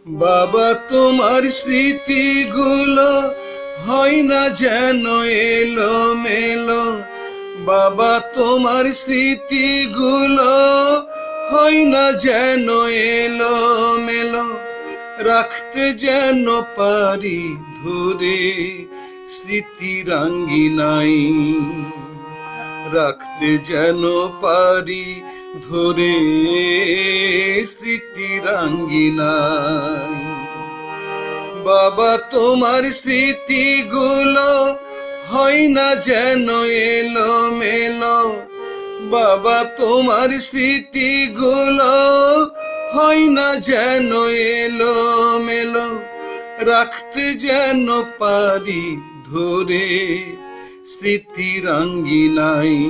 বাবা তোমার স্মৃতিগুলো হয় না যেন এলোমেলো, বাবা তোমার স্মৃতিগুলো হয় না যেন এলোমেলো, রাখতে যেন পারি ধরে স্মৃতির আঙ্গিনায়, রাখতে যেন পারি ধরে স্মৃতির আঙ্গিনায়। বাবা তোমার স্মৃতিগুলো হয় না যেন এলোমেলো, বাবা তোমার স্মৃতিগুলো হয় না যেন এলোমেলো, রাখতে যেন পারি ধরে স্মৃতির আঙ্গিনায়,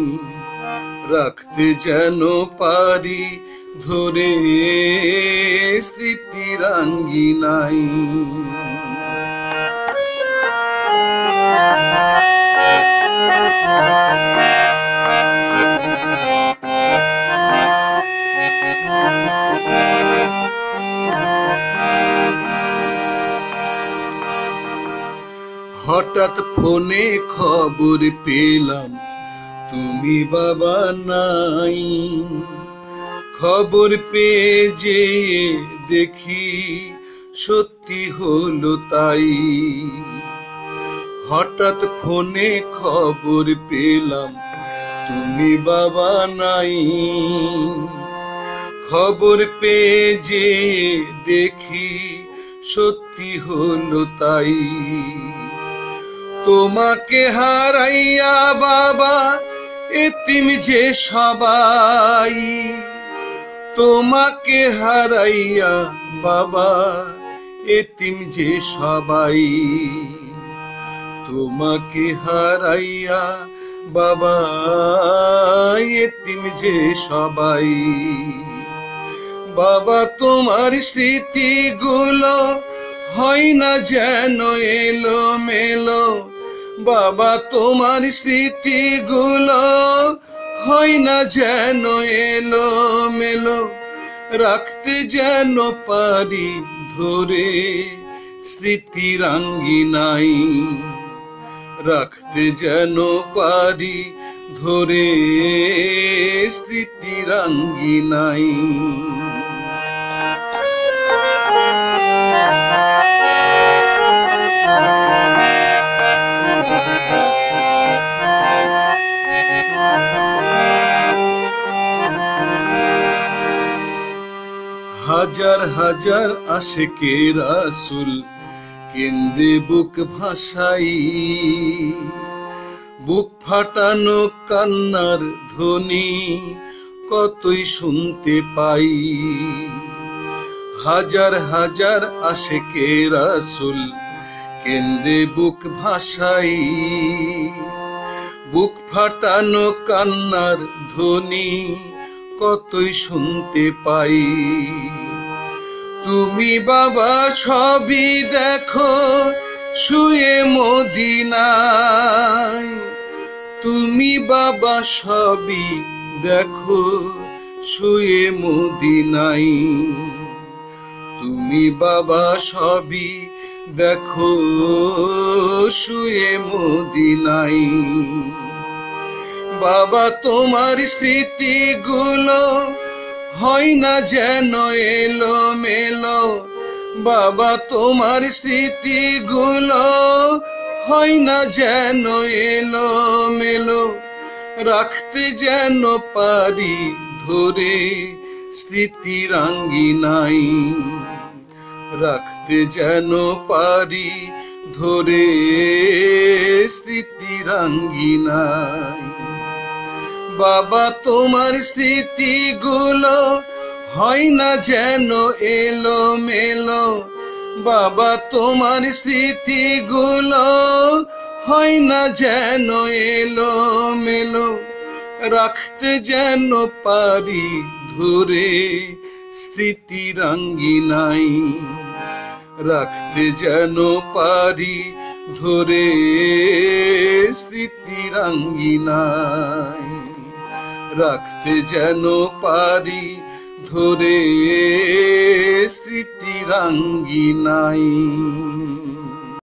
রাখতে যেন পারি ধরে স্মৃতির আঙ্গিনায়। হঠাৎ ফোনে খবর পেলাম তুমি বাবা নাই, খবর পেয়ে যে দেখি সত্যি হলো তাই। হঠাৎ ফোনে খবর পেলাম তুমি বাবা নাই, খবর পেয়ে যে দেখি সত্যি হলো তাই। তোমাকে হারাইয়া বাবা এতিম যে সবাই, তোমাকে হারাইয়া বাবা এতিম যে সবাই, তোমাকে হারাইয়া বাবা এতিম যে সবাই। বাবা তোমার স্মৃতিগুলো হয় না যেন এলোমেলো, বাবা তোমার স্মৃতিগুলো হয় না যেন এলোমেলো, রাখতে যেন পারি ধরে স্মৃতির আঙ্গিনায়, রাখতে যেন পারি ধরে স্মৃতির আঙ্গিনায়। হাজার হাজার আশিকে রাসূল কেন্দ্রে বুক ভাসাই, বুক ফাটানো কান্নার ধ্বনি কতই শুনতে পাই। হাজার হাজার আশিকে রাসূল কেন্দ্রে বুক ভাসাই, বুক ফাটানো কান্নার ধ্বনি কতই শুনতে পাই। তুমি বাবা সবই দেখো শুয়ে মদিনায়, তুমি বাবা সবই দেখো শুয়ে মদিনায়, তুমি বাবা সবই দেখো শুয়ে মদিনায়। বাবা তোমার স্মৃতিগুলো হয় না যেন এলোমেলো, বাবা তোমার স্মৃতিগুলো হয় না যেন এলোমেলো, রাখতে যেন পারি ধরে স্মৃতির আঙ্গিনায়, রাখতে যেন পারি ধরে স্মৃতির আঙ্গিনায়। বাবা তোমার স্মৃতিগুলো হয় না যেন এলোমেলো, বাবা তোমার স্মৃতিগুলো হয় না যেন এলোমেলো, রাখতে যেন পারি ধরে স্মৃতির আঙ্গিনায়, রাখতে যেন পারি ধরে স্মৃতির আঙ্গিনায়, রাখতে যেন পারি ধরে স্মৃতি রাঙ্গিনায়।